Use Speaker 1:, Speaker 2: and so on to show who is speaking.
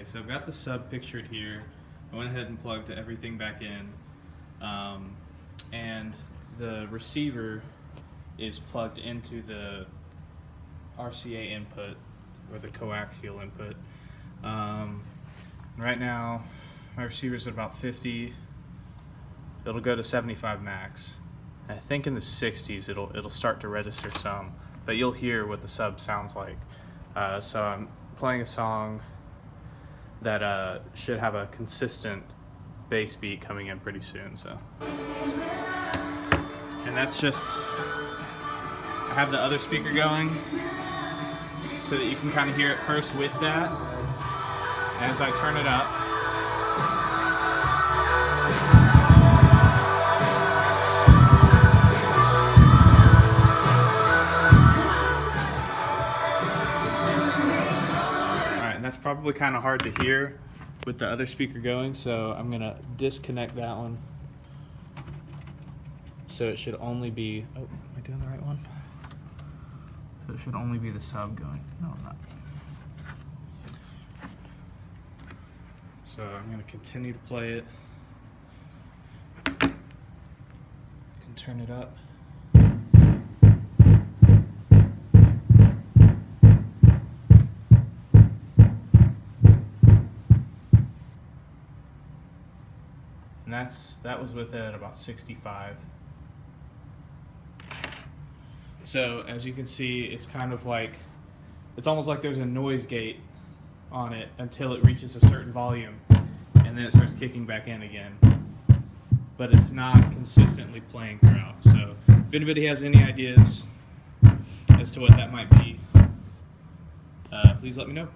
Speaker 1: Okay, so I've got the sub pictured here. I went ahead and plugged everything back in, and the receiver is plugged into the RCA input, or the coaxial input. Right now my receiver's at about 50. It'll go to 75 max. I think in the 60s it'll start to register some, but you'll hear what the sub sounds like. So I'm playing a song that should have a consistent bass beat coming in pretty soon. So, and that's just, I have the other speaker going so that you can kind of hear it first with that. As I turn it up, that's probably kind of hard to hear with the other speaker going, so I'm gonna disconnect that one. So it should only be, oh, am I doing the right one? So it should only be the sub going. No, I'm not. So I'm gonna continue to play it. Can turn it up. And that was with it at about 65. So as you can see, it's kind of like, it's almost like there's a noise gate on it until it reaches a certain volume, and then it starts kicking back in again. But it's not consistently playing throughout. So if anybody has any ideas as to what that might be, please let me know.